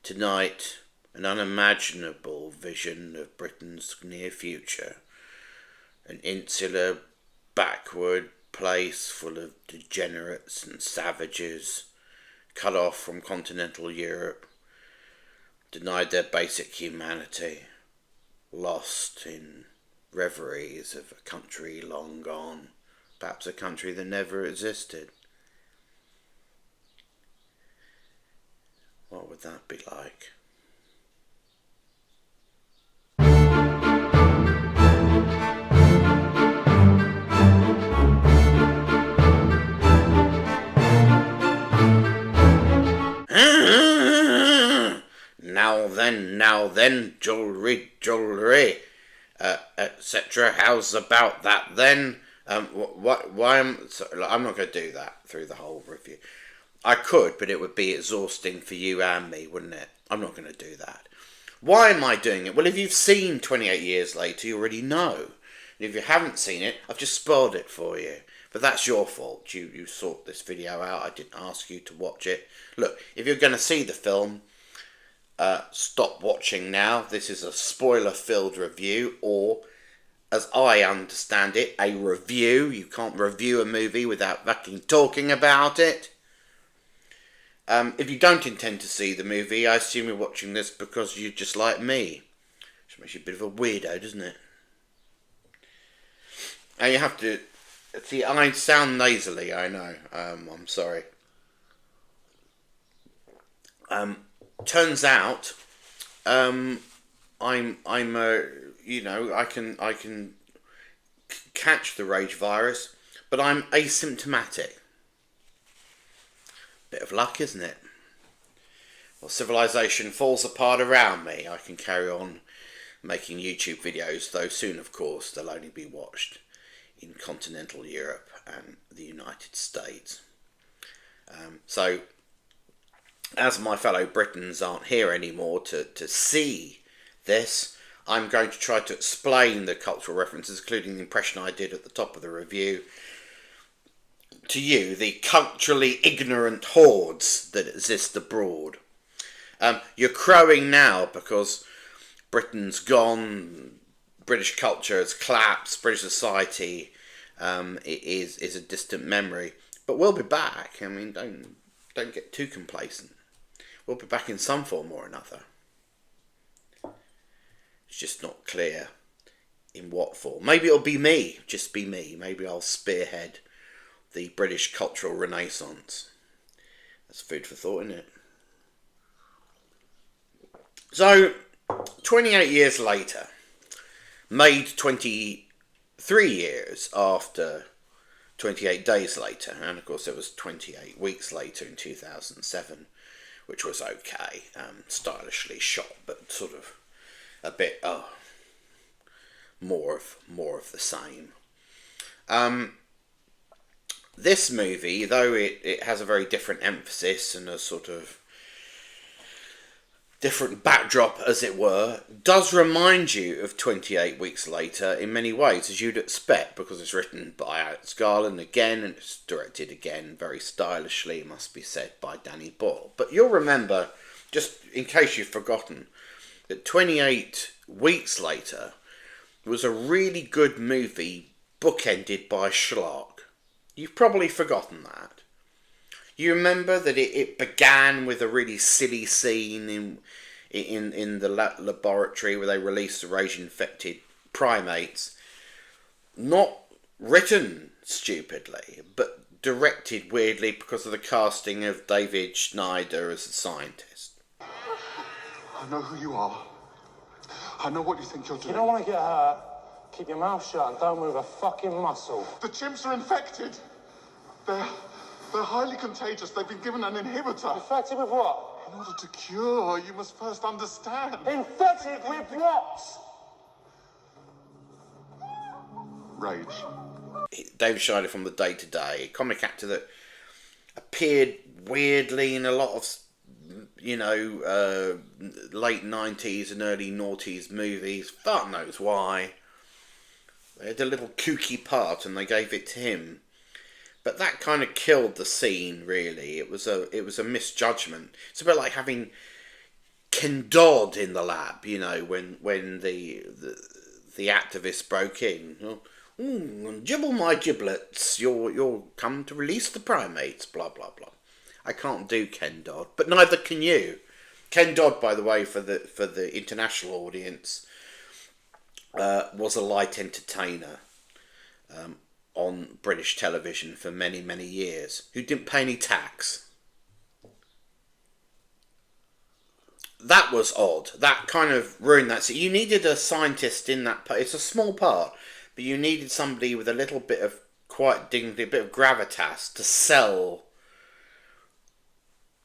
Tonight, an unimaginable vision of Britain's near future. An insular, backward place full of degenerates and savages, cut off from continental Europe, denied their basic humanity, lost in reveries of a country long gone, perhaps a country that never existed. What would that be like? Now then, jewellery, etc. How's about that then? Why I'm not going to do that through the whole review. I could, but it would be exhausting for you and me, wouldn't it? I'm not going to do that. Why am I doing it? Well, if you've seen 28 Years Later, you already know. And if you haven't seen it, I've just spoiled it for you. But that's your fault. You sought this video out. I didn't ask you to watch it. Look, if you're going to see the film, stop watching now. This is a spoiler-filled review, or, as I understand it, a review. You can't review a movie without fucking talking about it. If you don't intend to see the movie, I assume you're watching this because you're just like me. Which makes you a bit of a weirdo, doesn't it? And you have to... See, I sound nasally, I know. I'm sorry. Turns out, I can catch the rage virus, but I'm asymptomatic. Bit of luck, isn't it? Well, civilization falls apart around me. I can carry on making YouTube videos, though soon, of course, they'll only be watched in continental Europe and the United States. So, as my fellow Britons aren't here anymore to see this, I'm going to try to explain the cultural references, including the impression I did at the top of the review, to you, the culturally ignorant hordes that exist abroad. You're crowing now because Britain's gone, British culture has collapsed, British society is a distant memory. But we'll be back. I mean, don't get too complacent. We'll be back in some form or another. It's just not clear in what form. Maybe it'll be me, just be me. Maybe I'll spearhead the British cultural renaissance. That's food for thought, isn't it? So, 28 years later, made 23 years after 28 days later, and of course it was 28 weeks later in 2007, which was okay, stylishly shot, but sort of a bit, more of the same. This movie, though it has a very different emphasis and a sort of different backdrop, as it were, does remind you of 28 Weeks Later in many ways, as you'd expect, because it's written by Alex Garland again, and it's directed again very stylishly, it must be said, by Danny Boyle. But you'll remember, just in case you've forgotten, that 28 Weeks Later was a really good movie bookended by schlock. You've probably forgotten that. You remember that it began with a really silly scene in the laboratory where they released the rage-infected primates. Not written stupidly, but directed weirdly because of the casting of David Schneider as a scientist. I know who you are. I know what you think you're doing. You don't want to get hurt. Keep your mouth shut and don't move a fucking muscle. The chimps are infected. They're highly contagious. They've been given an inhibitor. Infected with what? In order to cure, you must first understand. Infected with what? Rage. David Schneider from The Day to Day, a comic actor that appeared weirdly in a lot of, late 90s and early noughties movies. Fuck knows why. They had a little kooky part and they gave it to him. But that kind of killed the scene, really. It was a misjudgment. It's a bit like having Ken Dodd in the lab, you know, when the activists broke in. Gibble my giblets, you're come to release the primates, blah blah blah. I can't do Ken Dodd, but neither can you. Ken Dodd, by the way, for the international audience, was a light entertainer on British television for many, many years, who didn't pay any tax. That was odd. That kind of ruined that. So you needed a scientist in that part. It's a small part, but you needed somebody with a little bit of quiet dignity, a bit of gravitas to sell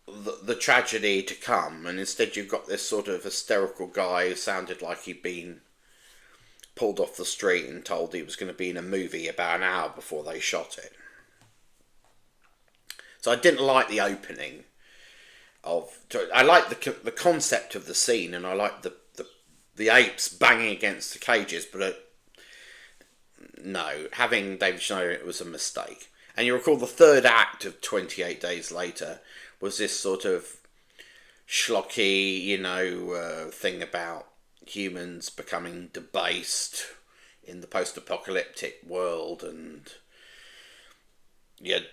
the tragedy to come. And instead you've got this sort of hysterical guy who sounded like he'd been pulled off the street and told he was going to be in a movie about an hour before they shot it. So I didn't like the opening I like the concept of the scene, and I like the apes banging against the cages, but no, having David Schneider, it was a mistake. And you recall the third act of 28 Days Later was this sort of schlocky, you know, thing about humans becoming debased in the post-apocalyptic world, and you had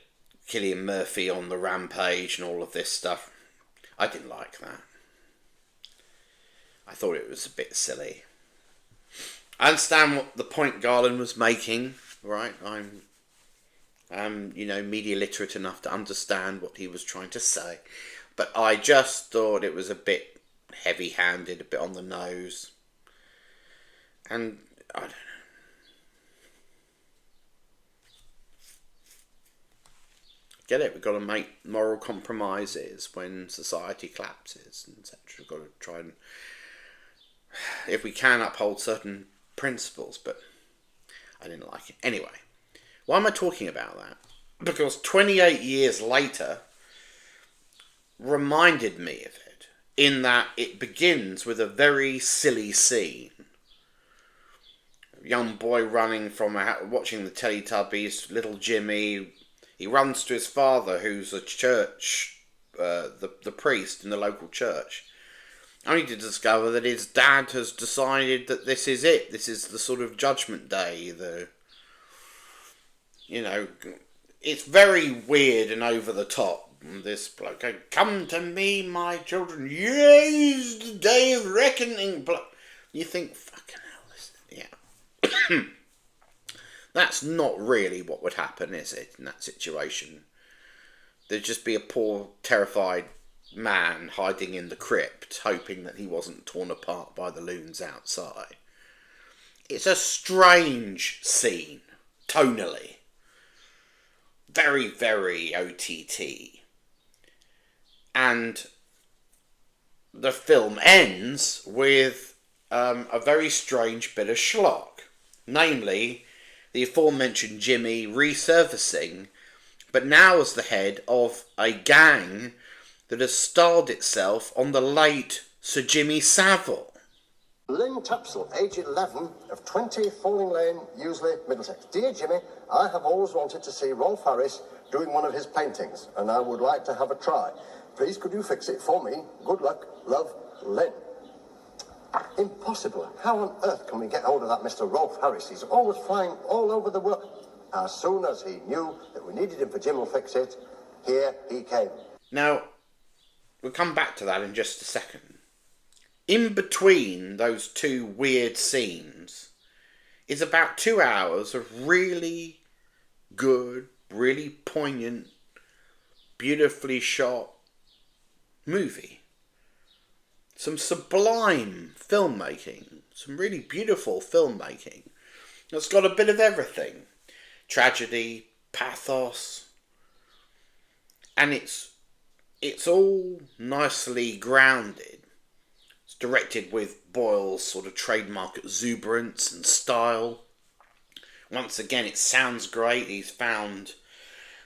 Cillian Murphy on the rampage and all of this stuff. I didn't like that. I thought it was a bit silly. I understand what the point Garland was making, right? I'm you know, media literate enough to understand what he was trying to say. But I just thought it was a bit heavy-handed, a bit on the nose. And I don't know. Get it? We've got to make moral compromises when society collapses, etc. We've got to try and, if we can, uphold certain principles, but I didn't like it. Anyway, why am I talking about that? Because 28 years later reminded me of it, in that it begins with a very silly scene. A young boy running from watching the Teletubbies, little Jimmy. He runs to his father, who's a church, the priest in the local church, only to discover that his dad has decided that this is it. This is the sort of judgment day. You know, it's very weird and over the top. This bloke, come to me, my children. Yes, the day of reckoning. You think, fucking hell, yeah. That's not really what would happen, is it, in that situation? There'd just be a poor, terrified man hiding in the crypt, hoping that he wasn't torn apart by the loons outside. It's a strange scene, tonally. Very, very OTT. And the film ends with a very strange bit of schlock. Namely, the aforementioned Jimmy resurfacing, but now as the head of a gang that has starred itself on the late Sir Jimmy Savile. Lynn Tapsell, age 11, of 20 Falling Lane, Useley, Middlesex. Dear Jimmy, I have always wanted to see Rolf Harris doing one of his paintings, and I would like to have a try. Please could you fix it for me? Good luck. Love, Lynn. Impossible. How on earth can we get hold of that Mr. Rolf Harris? He's always flying all over the world. As soon as he knew that we needed him for Jim will fix it, here he came. Now, we'll come back to that in just a second. In between those two weird scenes is about 2 hours of really good, really poignant, beautifully shot movie. Some sublime filmmaking, some really beautiful filmmaking. It's got a bit of everything. Tragedy, pathos, and it's all nicely grounded. It's directed with Boyle's sort of trademark exuberance and style. Once again, it sounds great. He's found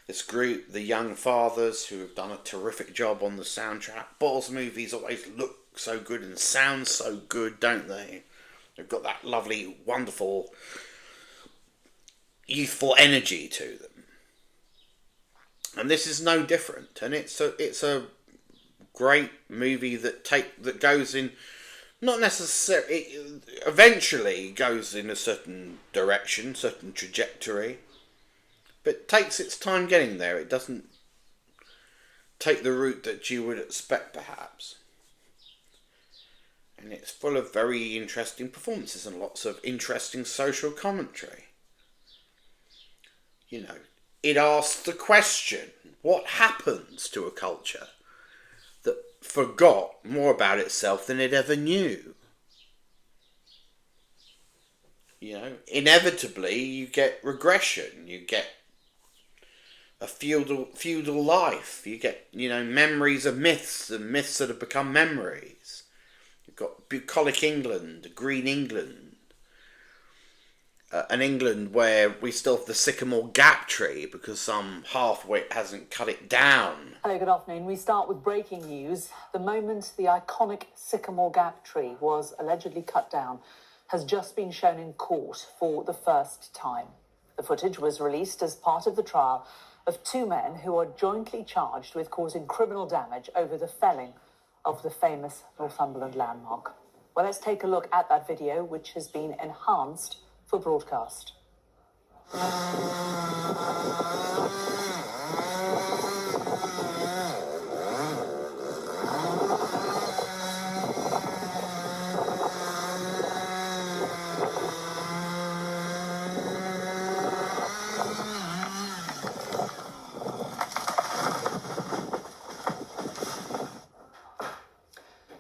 this group, the Young Fathers, who have done a terrific job on the soundtrack. Boyle's movies always look so good and sound so good, don't they? They've got that lovely, wonderful, youthful energy to them. And this is no different. And it's a great movie that goes in, not necessarily, it eventually goes in a certain direction, certain trajectory, but takes its time getting there. It doesn't take the route that you would expect, perhaps. And it's full of very interesting performances and lots of interesting social commentary. You know, it asks the question, what happens to a culture that forgot more about itself than it ever knew? You know, inevitably you get regression, you get a feudal life, you get, you know, memories of myths and myths that have become memories. You've got bucolic England, green England, an England where we still have the sycamore gap tree because some half-wit hasn't cut it down. Hello, good afternoon. We start with breaking news. The moment the iconic sycamore gap tree was allegedly cut down has just been shown in court for the first time. The footage was released as part of the trial of two men who are jointly charged with causing criminal damage over the felling of the famous Northumberland landmark. Well, let's take a look at that video, which has been enhanced for broadcast.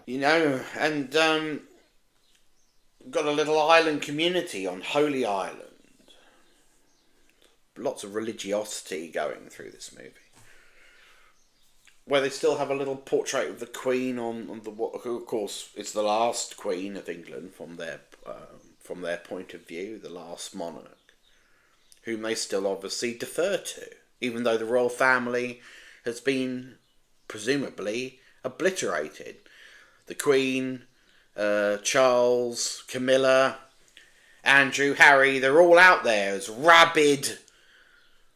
You know, and got a little island community on Holy Island. Lots of religiosity going through this movie. Where they still have a little portrait of the Queen on the, who of course is the last Queen of England from their point of view, the last monarch, whom they still obviously defer to, even though the royal family has been presumably obliterated. The Queen, Charles, Camilla, Andrew, Harry, they're all out there as rabid,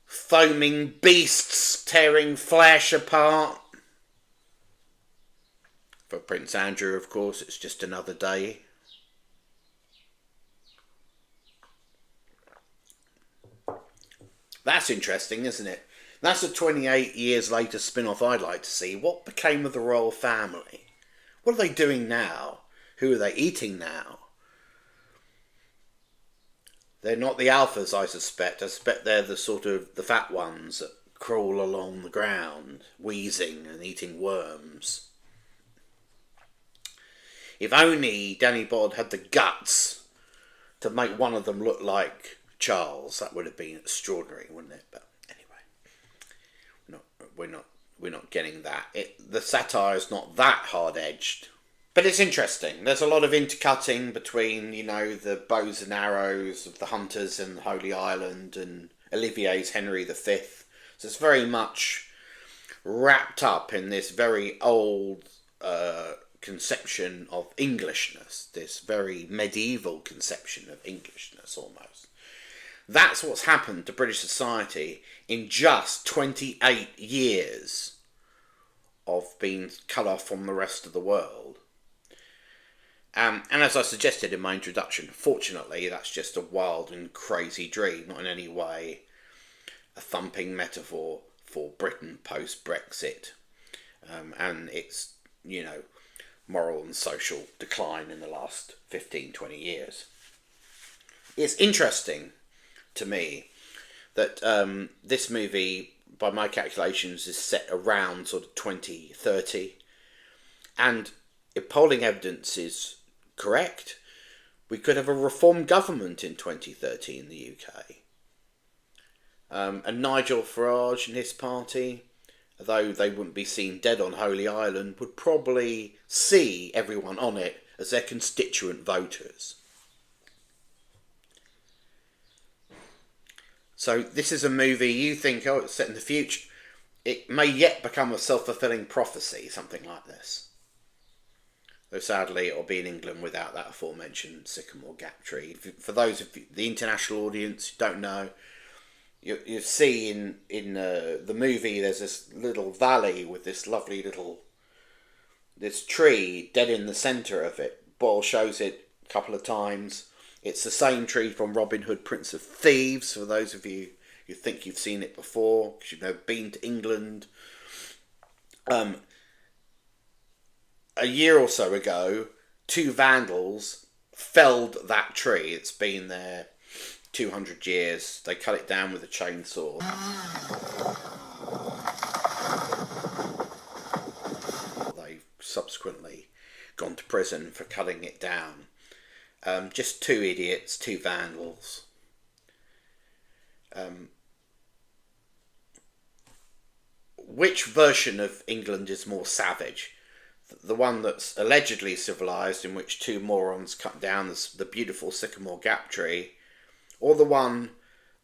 foaming beasts tearing flesh apart. For Prince Andrew, of course, it's just another day. That's interesting, isn't it? That's a 28 years later spin-off I'd like to see. What became of the royal family? What are they doing now? Who are they eating now? They're not the alphas, I suspect. I suspect they're the sort of the fat ones that crawl along the ground, wheezing and eating worms. If only Danny Boyle had the guts to make one of them look like Charles, that would have been extraordinary, wouldn't it? But anyway, we're not getting that. The satire is not that hard-edged. But it's interesting. There's a lot of intercutting between, you know, the bows and arrows of the hunters and Holy Island and Olivier's Henry V. So it's very much wrapped up in this very old conception of Englishness, this very medieval conception of Englishness almost. That's what's happened to British society in just 28 years of being cut off from the rest of the world. And as I suggested in my introduction, fortunately, that's just a wild and crazy dream, not in any way a thumping metaphor for Britain post-Brexit and its, you know, moral and social decline in the last 15, 20 years. It's interesting to me that this movie, by my calculations, is set around sort of 2030, and if polling evidence is correct, we could have a reformed government in 2030 in the UK. And Nigel Farage and his party, though they wouldn't be seen dead on Holy Island, would probably see everyone on it as their constituent voters. So this is a movie you think, oh, it's set in the future. It may yet become a self-fulfilling prophecy, something like this. Though sadly it'll be in England without that aforementioned sycamore gap tree. For those of the international audience who don't know, you see in the movie there's this little valley with this lovely little this tree dead in the centre of it. Boyle shows it a couple of times. It's the same tree from Robin Hood, Prince of Thieves, for those of you who think you've seen it before, because you've never been to England. A year or so ago, 2 vandals felled that tree. It's been there 200 years. They cut it down with a chainsaw. They've subsequently gone to prison for cutting it down. Just 2 idiots, 2 vandals. Which version of England is more savage? The one that's allegedly civilised, in which 2 morons cut down the beautiful sycamore gap tree, or the one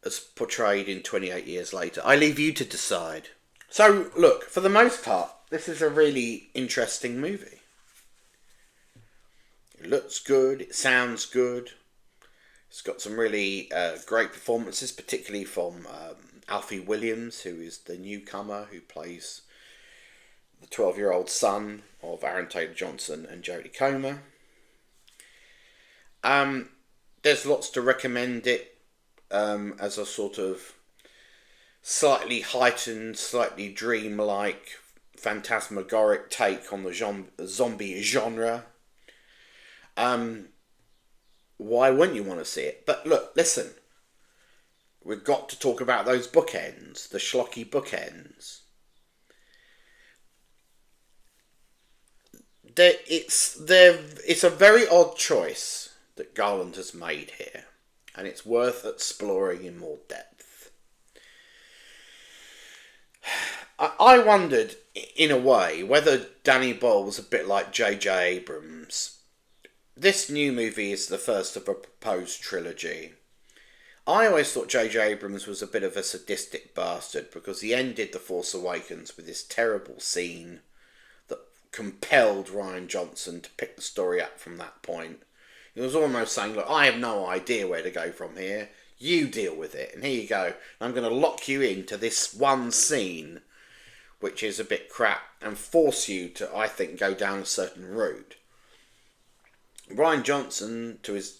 as portrayed in 28 years later? I leave you to decide. So, look, for the most part, this is a really interesting movie. It looks good, it sounds good. It's got some really great performances, particularly from Alfie Williams, who is the newcomer who plays the 12-year-old son of Aaron Taylor-Johnson and Jodie Comer. There's lots to recommend it as a sort of slightly heightened, slightly dreamlike, phantasmagoric take on the zombie genre. Why wouldn't you want to see it? But look, listen. We've got to talk about those bookends, the schlocky bookends. It's a very odd choice that Garland has made here, and it's worth exploring in more depth. I wondered, in a way, whether Danny Boyle was a bit like J.J. Abrams. This new movie is the first of a proposed trilogy. I always thought J.J. Abrams was a bit of a sadistic bastard, because he ended The Force Awakens with this terrible scene that compelled Rian Johnson to pick the story up from that point. He was almost saying, look, I have no idea where to go from here. You deal with it. And here you go. I'm going to lock you into this one scene, which is a bit crap, and force you to, I think, go down a certain route. Rian Johnson, to his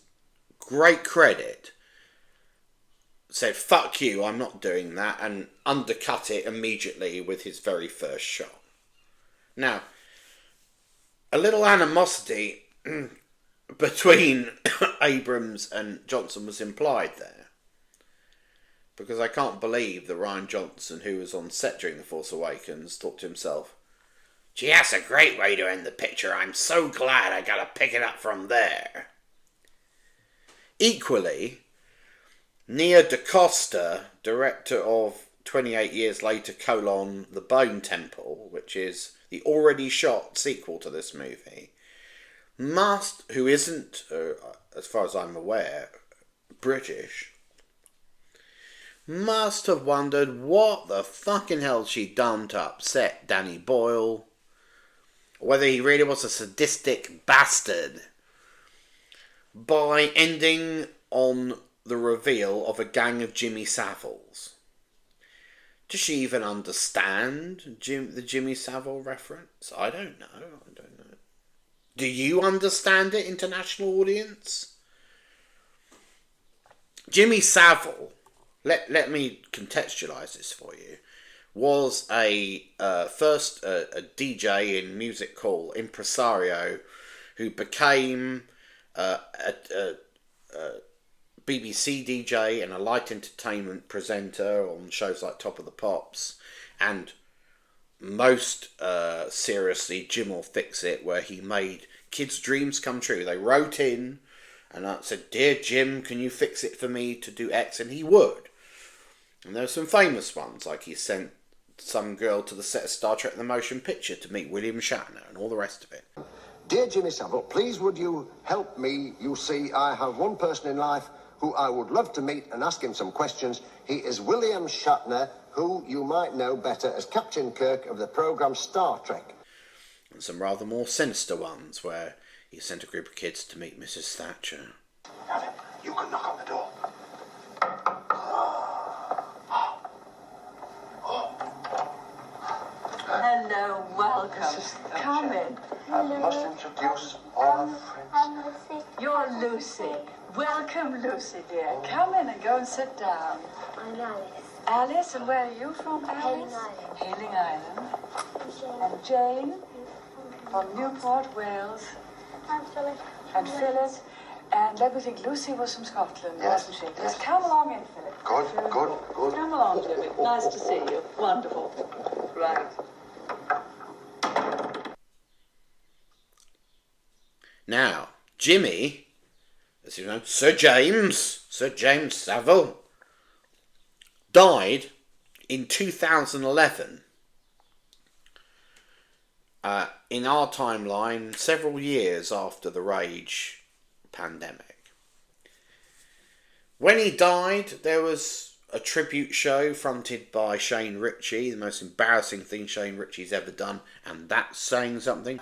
great credit, said, fuck you, I'm not doing that, and undercut it immediately with his very first shot. Now, a little animosity between Abrams and Johnson was implied there, because I can't believe that Rian Johnson, who was on set during The Force Awakens, thought to himself, gee, that's a great way to end the picture. I'm so glad I got to pick it up from there. Equally, Nia Dacosta, director of 28 Years Later, The Bone Temple, which is the already shot sequel to this movie, who isn't, as far as I'm aware, British, must have wondered what the fucking hell she'd done to upset Danny Boyle, whether he really was a sadistic bastard, by ending on the reveal of a gang of Jimmy Saviles. Does she even understand the Jimmy Savile reference? I don't know. Do you understand it, international audience? Jimmy Savile, let me contextualise this for you, was first a DJ in music called Impresario, who became a BBC DJ and a light entertainment presenter on shows like Top of the Pops, and most seriously Jim'll Fix It, where he made kids' dreams come true. They wrote in and said, dear Jim, can you fix it for me to do X? And he would. And there were some famous ones, like he sent some girl to the set of Star Trek The Motion Picture to meet William Shatner and all the rest of it. Dear Jimmy Savile, please would you help me? You see, I have one person in life who I would love to meet and ask him some questions. He is William Shatner, who you might know better as Captain Kirk of the programme Star Trek. And some rather more sinister ones, where he sent a group of kids to meet Mrs. Thatcher. Adam, you can knock on the door. Hello, welcome. Come in. I must introduce all our friends. I'm Lucy. You're Lucy. Welcome, Lucy, dear. Come in and go and sit down. I'm Alice. Alice, and where are you from, Alice? Hailing Hailing Island. I'm And Jane from Newport, Wales. I'm Philip. And Philip. And let me think, Lucy was from Scotland, Yes, wasn't she? yes. Just come along in, Philip. Good, good, good. Come along, Jimmy. Nice to see you. Wonderful. Right. Now, Jimmy, as you know, Sir James Savile, died in 2011. In our timeline, several years after the Rage pandemic. When he died, there was a tribute show fronted by Shane Ritchie, the most embarrassing thing Shane Ritchie's ever done, and that's saying something.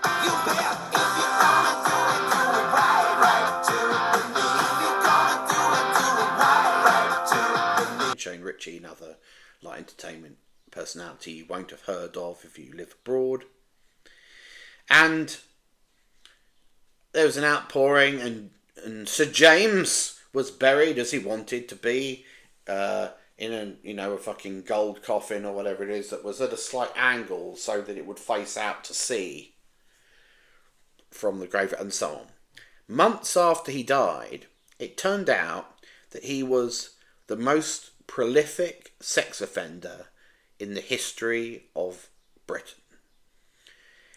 Shane Ritchie, another light entertainment personality you won't have heard of if you live abroad. And there was an outpouring, and Sir James was buried as he wanted to be, in a fucking gold coffin or whatever it is that was at a slight angle so that it would face out to sea from the grave and so on. Months after he died, it turned out that he was the most prolific sex offender in the history of Britain.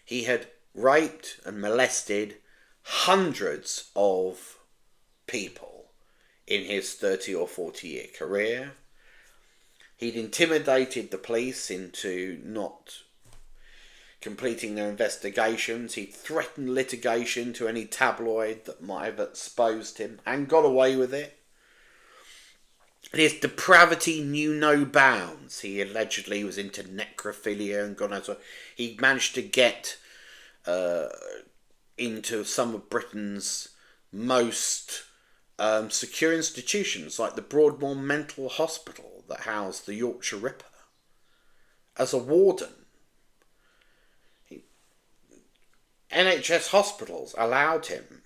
He had raped and molested hundreds of people in his 30 or 40 year career. He'd intimidated the police into not completing their investigations. He'd threatened litigation to any tabloid that might have exposed him and got away with it. And his depravity knew no bounds. He allegedly was into necrophilia and God knows what. He managed to get into some of Britain's most secure institutions, like the Broadmoor Mental Hospital that housed the Yorkshire Ripper, as a warden. NHS hospitals allowed him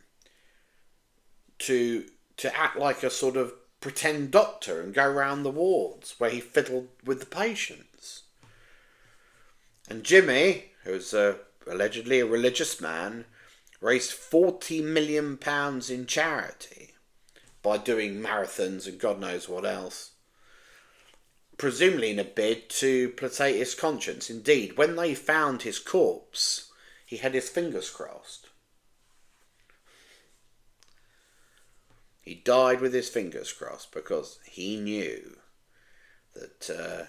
to act like a sort of pretend doctor and go around the wards where he fiddled with the patients. And Jimmy, who's allegedly a religious man, raised £40 million in charity by doing marathons and God knows what else, presumably in a bid to placate his conscience. Indeed, when they found his corpse, he had his fingers crossed. He died with his fingers crossed because he knew that,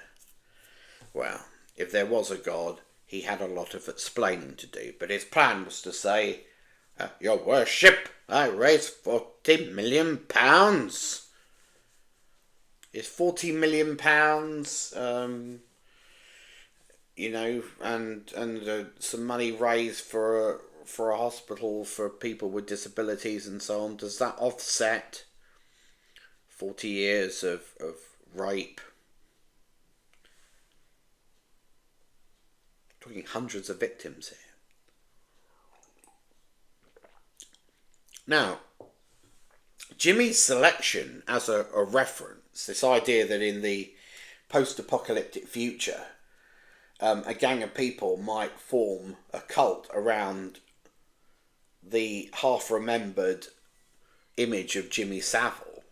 if there was a God, he had a lot of explaining to do. But his plan was to say, Your Worship, I raised £40 million. Is £40 million, and some money raised for a hospital for people with disabilities and so on, does that offset 40 years of rape? We're talking hundreds of victims here. Now, Jimmy's selection as a reference, this idea that in the post-apocalyptic future, a gang of people might form a cult around the half-remembered image of Jimmy Savile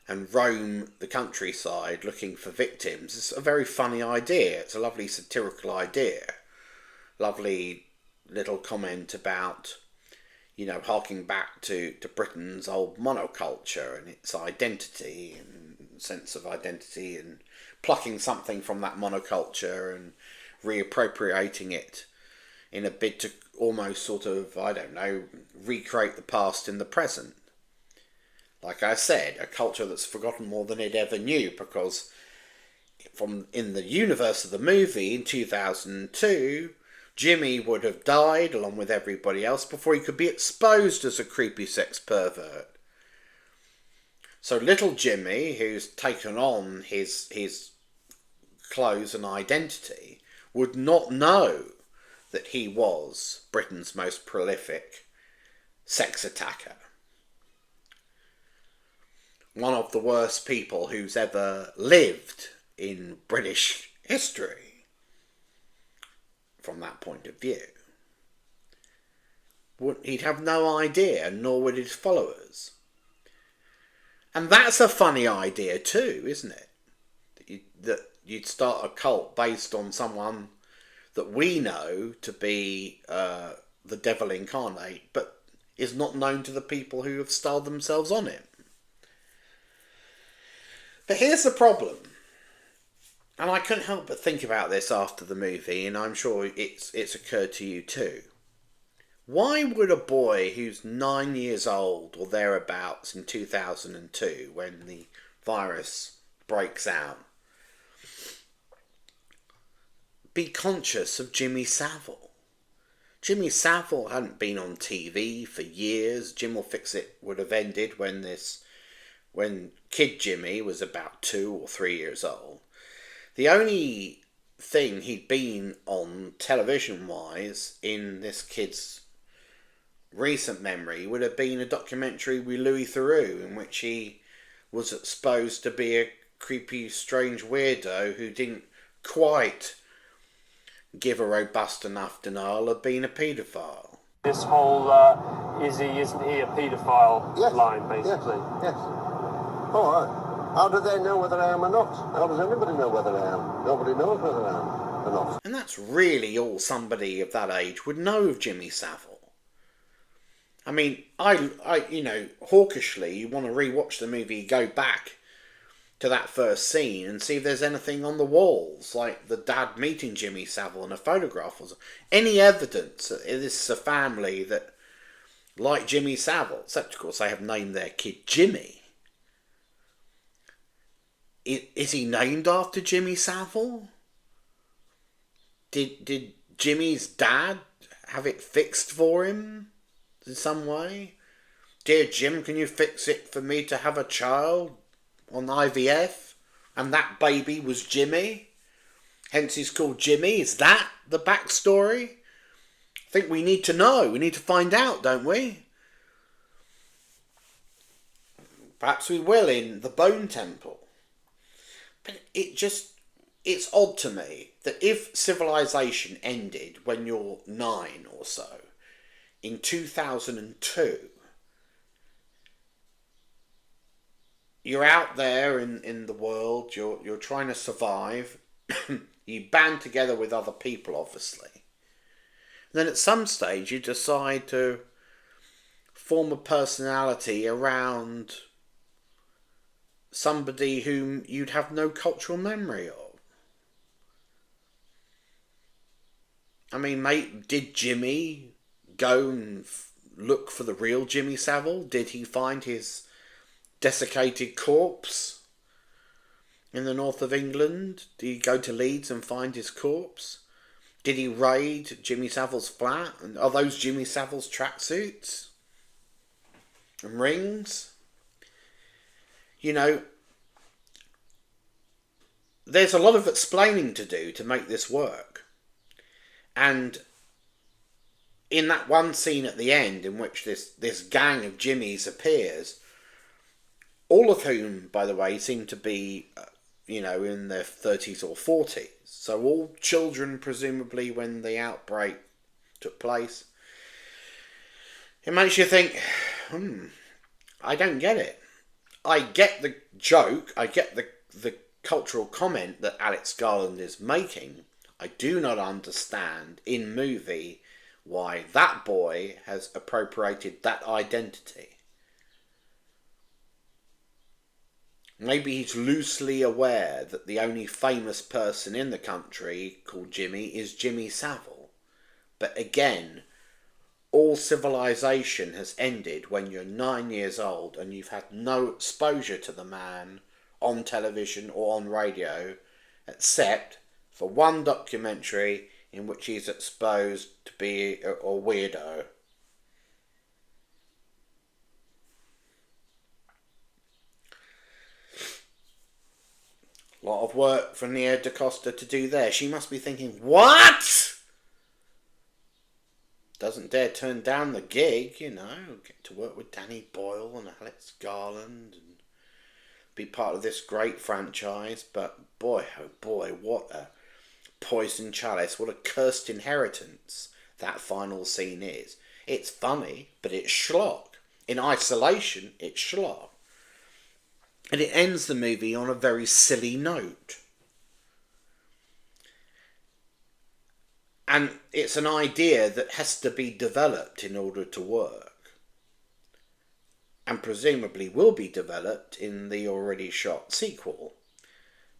and roam the countryside looking for victims. It's a very funny idea. It's a lovely satirical idea. Lovely little comment about, harking back to Britain's old monoculture and its identity and sense of identity, and plucking something from that monoculture and reappropriating it in a bid to almost sort of, recreate the past in the present. Like I said, a culture that's forgotten more than it ever knew, because in the universe of the movie in 2002, Jimmy would have died along with everybody else before he could be exposed as a creepy sex pervert. So little Jimmy, who's taken on his clothes and identity, would not know that he was Britain's most prolific sex attacker. One of the worst people who's ever lived in British history, from that point of view. He'd have no idea, nor would his followers. And that's a funny idea too, isn't it? That you'd start a cult based on someone that we know to be the devil incarnate, but is not known to the people who have styled themselves on it. But here's the problem, and I couldn't help but think about this after the movie, and I'm sure it's occurred to you too. Why would a boy who's 9 years old or thereabouts in 2002, when the virus breaks out, be conscious of Jimmy Savile? Jimmy Savile hadn't been on TV for years. Jim Will Fix It would have ended when Kid Jimmy was about 2 or 3 years old. The only thing he'd been on television-wise in this kid's recent memory would have been a documentary with Louis Theroux, in which he was supposed to be a creepy, strange weirdo who didn't quite give a robust enough denial of being a paedophile. This whole is he, isn't he a paedophile line, basically. Yes. All right. How do they know whether I am or not? How does anybody know whether I am? Nobody knows whether I am or not. And that's really all somebody of that age would know of Jimmy Savile. I mean, I you know, hawkishly, you want to rewatch the movie, go back to that first scene and see if there's anything on the walls, like the dad meeting Jimmy Savile in a photograph, or any evidence that this is a family that like Jimmy Savile, except of course they have named their kid Jimmy. Is he named after Jimmy Savile? Did Jimmy's dad have it fixed for him in some way? Dear Jim, can you fix it for me to have a child on IVF? And that baby was Jimmy? Hence he's called Jimmy? Is that the backstory? I think we need to know. We need to find out, don't we? Perhaps we will in the Bone Temple. But it's odd to me that if civilization ended when you're 9 or so, in 2002, you're out there in the world, you're trying to survive, you band together with other people, obviously. And then at some stage you decide to form a personality around somebody whom you'd have no cultural memory of. I mean, mate, did Jimmy go and look for the real Jimmy Savile? Did he find his desiccated corpse in the north of England? Did he go to Leeds and find his corpse? Did he raid Jimmy Savile's flat? And are those Jimmy Savile's tracksuits and rings? You know, there's a lot of explaining to do to make this work. And in that one scene at the end in which this gang of Jimmys appears, all of whom, by the way, seem to be, in their 30s or 40s. So all children, presumably, when the outbreak took place. It makes you think, I don't get it. I get the joke, I get the cultural comment that Alex Garland is making. I do not understand, in movie, why that boy has appropriated that identity. Maybe he's loosely aware that the only famous person in the country called Jimmy is Jimmy Savile. But again, all civilization has ended when you're 9 years old and you've had no exposure to the man on television or on radio, except for one documentary in which he's exposed to be a weirdo. lot of work for Nia Dacosta to do there. She must be thinking, what? Doesn't dare turn down the gig, you know. Get to work with Danny Boyle and Alex Garland and be part of this great franchise. But boy, oh boy, what a poison chalice, what a cursed inheritance that final scene is. It's funny, but it's schlock. In isolation, it's schlock. And it ends the movie on a very silly note. And it's an idea that has to be developed in order to work. And presumably will be developed in the already shot sequel.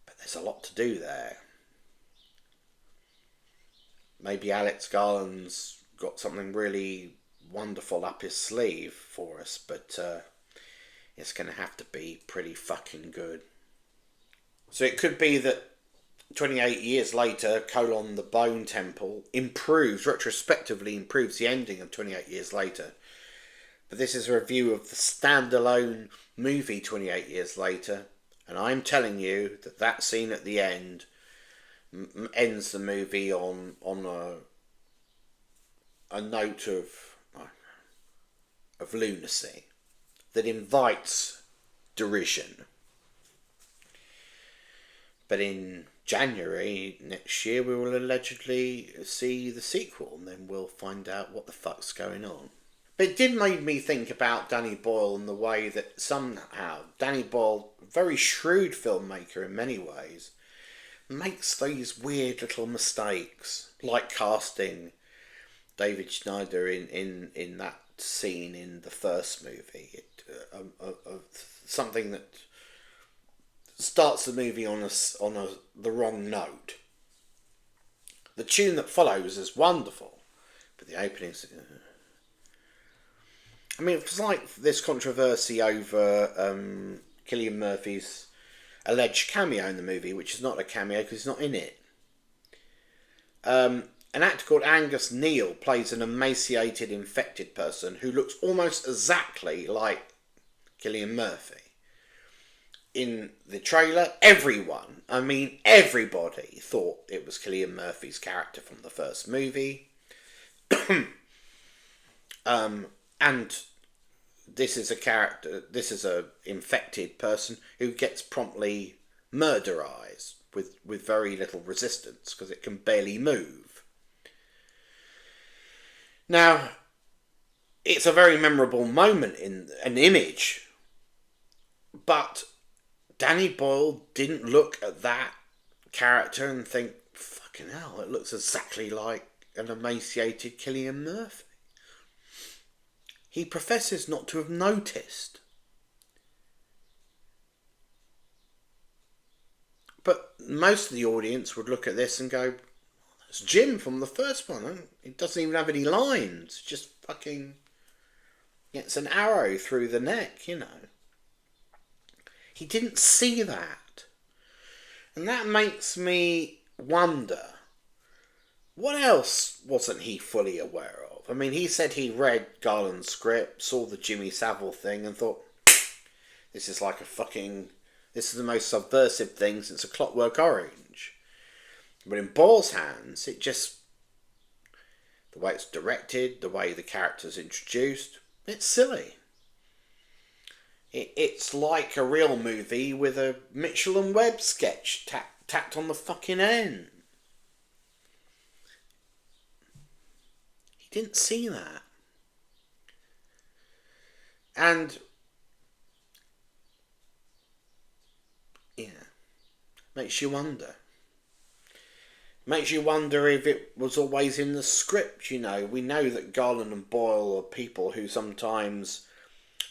But there's a lot to do there. Maybe Alex Garland's got something really wonderful up his sleeve for us, but it's going to have to be pretty fucking good. So it could be that 28 years later, the Bone Temple retrospectively improves the ending of 28 years later. But this is a review of the standalone movie 28 years later, and I'm telling you that that scene at the end ends the movie on a note of lunacy that invites derision. But in January next year we will allegedly see the sequel, and then we'll find out what the fuck's going on. But it did make me think about Danny Boyle and the way that somehow Danny Boyle, very shrewd filmmaker in many ways, makes these weird little mistakes, like casting David Schneider in that scene in the first movie. Something that starts the movie on the wrong note. The tune that follows is wonderful, but the opening's... I mean, it's like this controversy over Cillian Murphy's alleged cameo in the movie, which is not a cameo because he's not in it. An actor called Angus Neal plays an emaciated, infected person who looks almost exactly like Cillian Murphy. In the trailer, everybody thought it was Cillian Murphy's character from the first movie. And this is a infected person who gets promptly murderized with very little resistance because it can barely move. Now, it's a very memorable moment in an image, but Danny Boyle didn't look at that character and think, fucking hell, it looks exactly like an emaciated Cillian Murphy. He professes not to have noticed. But most of the audience would look at this and go, it's Jim from the first one. It doesn't even have any lines. It just fucking gets an arrow through the neck, you know. He didn't see that. And that makes me wonder, what else wasn't he fully aware of? I mean, he said he read Garland's script, saw the Jimmy Savile thing and thought, this is the most subversive thing since A Clockwork Orange. But in Boyle's hands, the way it's directed, the way the character's introduced, it's silly. It's like a real movie with a Mitchell and Webb sketch tacked on the fucking end. He didn't see that. And yeah, makes you wonder. Makes you wonder if it was always in the script, you know. We know that Garland and Boyle are people who sometimes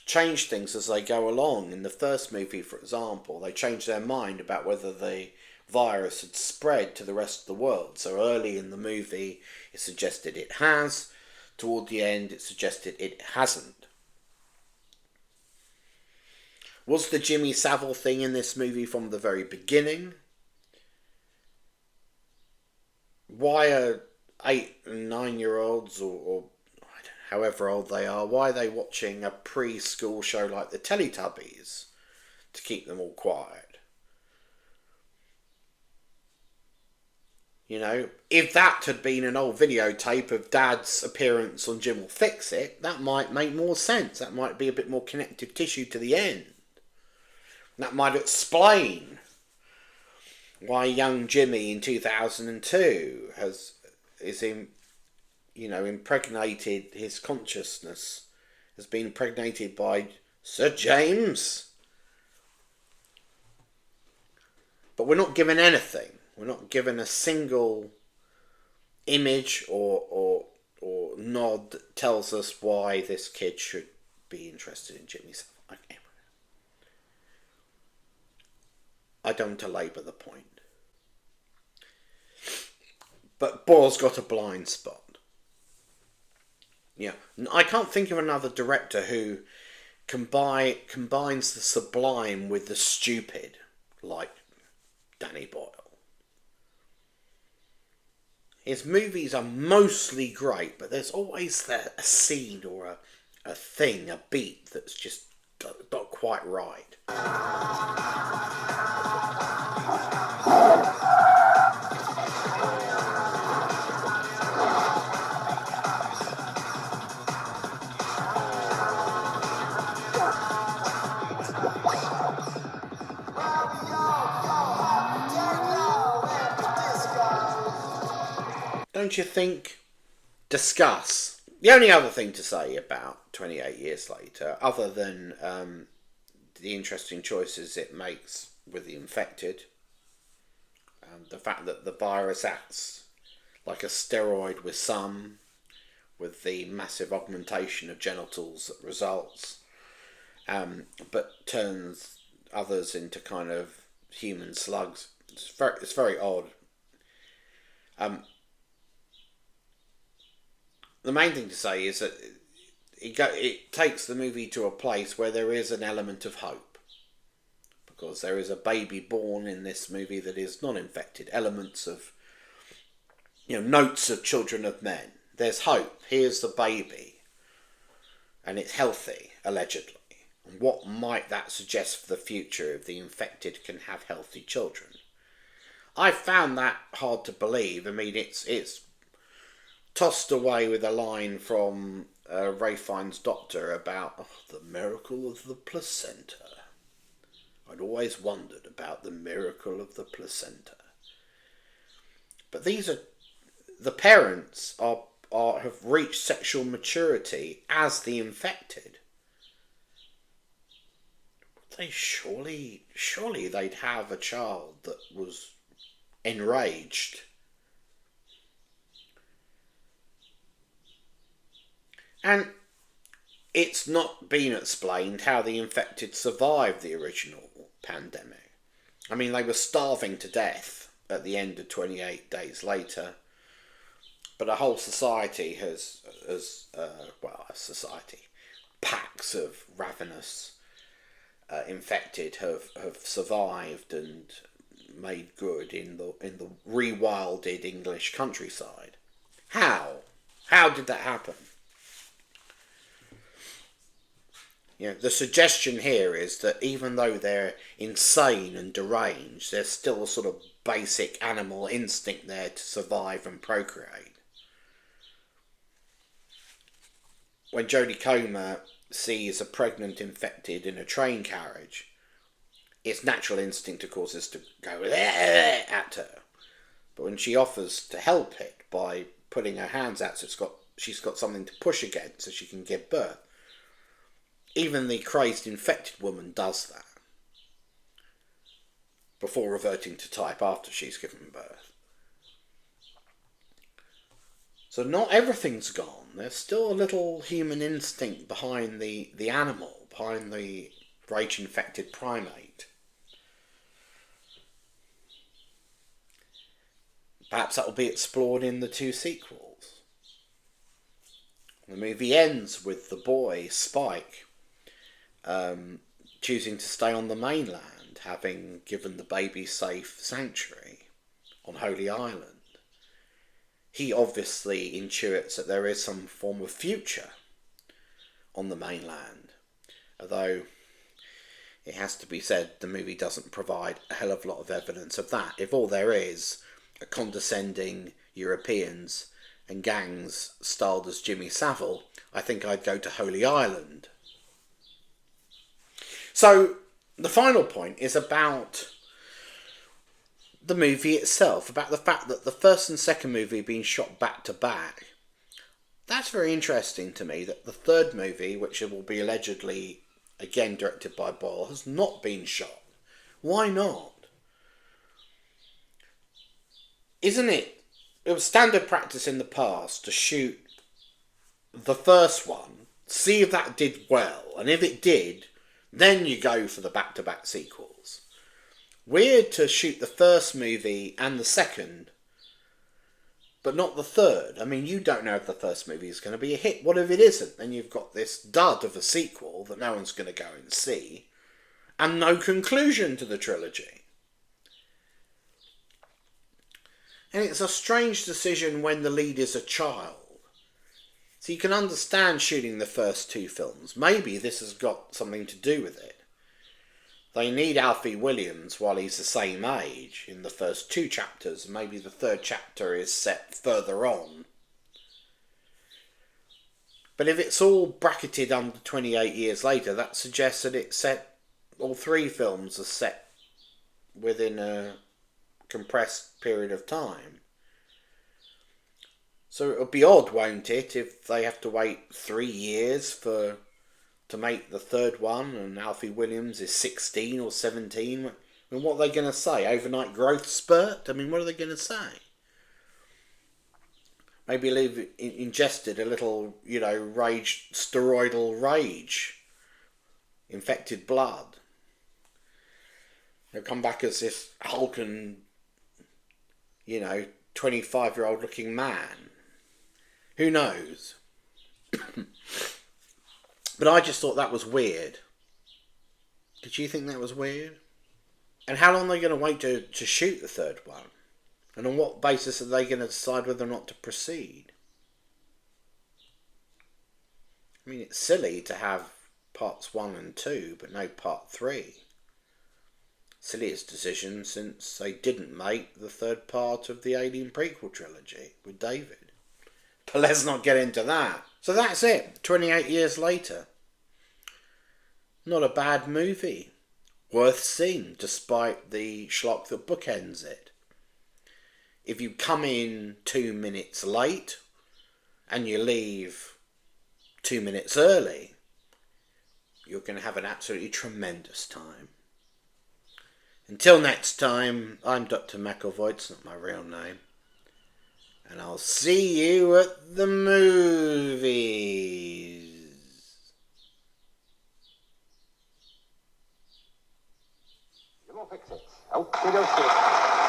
change things as they go along. In the first movie, for example, they changed their mind about whether the virus had spread to the rest of the world. So early in the movie, it suggested it has. Toward the end, it suggested it hasn't. Was the Jimmy Savile thing in this movie from the very beginning? Why are 8 and 9 year olds or however old they are, why are they watching a preschool show like the Teletubbies to keep them all quiet? You know, if that had been an old videotape of Dad's appearance on Jim Will Fix It, that might make more sense. That might be a bit more connective tissue to the end. That might explain why young Jimmy in 2002 impregnated, his consciousness has been impregnated by Sir James. But we're not given anything. We're not given a single image or nod that tells us why this kid should be interested in Jimmy Savile. Okay. I don't want to labour the point. But Boyle's got a blind spot. Yeah, I can't think of another director who combines the sublime with the stupid like Danny Boyle. His movies are mostly great, but there's always a scene or a thing, a beat that's just not quite right. Don't you think? Discuss. The only other thing to say about 28 Years Later, other than the interesting choices it makes with the infected, the fact that the virus acts like a steroid with some, with the massive augmentation of genitals that results, but turns others into kind of human slugs. It's very odd. The main thing to say is that it takes the movie to a place where there is an element of hope. Because there is a baby born in this movie that is not infected. Elements of, notes of children of men. There's hope. Here's the baby. And it's healthy, allegedly. And what might that suggest for the future if the infected can have healthy children? I found that hard to believe. I mean, it's tossed away with a line from Ray Fiennes' doctor about the miracle of the placenta. I'd always wondered about the miracle of the placenta. But the parents have reached sexual maturity as the infected. Surely they'd have a child that was enraged. And it's not been explained how the infected survived the original pandemic. I mean, they were starving to death at the end of 28 Days Later. But a whole society packs of ravenous infected have survived and made good in the rewilded English countryside. How did that happen? The suggestion here is that even though they're insane and deranged, there's still a sort of basic animal instinct there to survive and procreate. When Jodie Comer sees a pregnant infected in a train carriage, its natural instinct, of course, is to go at her. But when she offers to help it by putting her hands out so she's got something to push against so she can give birth, even the crazed infected woman does that before reverting to type after she's given birth. So not everything's gone. There's still a little human instinct behind the animal, behind the rage-infected primate. Perhaps that will be explored in the 2 sequels. The movie ends with the boy, Spike, choosing to stay on the mainland, having given the baby safe sanctuary on Holy Island. He obviously intuits that there is some form of future on the mainland, although it has to be said the movie doesn't provide a hell of a lot of evidence of that. If all there is condescending Europeans and gangs styled as Jimmy Savile, I think I'd go to Holy Island. So the final point is about the movie itself, about the fact that the first and second movie have been shot back to back. That's very interesting to me, that the third movie, which will be allegedly again directed by Boyle, has not been shot. Why not? Isn't it? It was standard practice in the past to shoot the first one, see if that did well, and if it did, then you go for the back-to-back sequels. Weird to shoot the first movie and the second, but not the third. I mean, you don't know if the first movie is going to be a hit. What if it isn't? Then you've got this dud of a sequel that no one's going to go and see, and no conclusion to the trilogy. And it's a strange decision when the lead is a child. So you can understand shooting the first two films. Maybe this has got something to do with it. They need Alfie Williams while he's the same age in the first two chapters. Maybe the third chapter is set further on. But if it's all bracketed under 28 years later, that suggests that it's set, all three films are set within a compressed period of time. So it'll be odd, won't it, if they have to wait 3 years to make the third one, and Alfie Williams is 16 or 17. I mean, what are they going to say? Overnight growth spurt? I mean, what are they going to say? Maybe they've ingested a little, steroidal rage. Infected blood. They'll come back as this hulking, 25-year-old looking man. Who knows? But I just thought that was weird. Did you think that was weird? And how long are they going to wait to shoot the third one? And on what basis are they going to decide whether or not to proceed? I mean, it's silly to have parts 1 and 2, but no part 3. Silliest decision since they didn't make the third part of the Alien prequel trilogy with David. But let's not get into that. So that's it. 28 years later. Not a bad movie. Worth seeing, despite the schlock that bookends it. If you come in 2 minutes late and you leave 2 minutes early, you're going to have an absolutely tremendous time. Until next time, I'm Dr. Macclevoid, it's not my real name. And I'll see you at the movies. You will fix it. Okay, okay.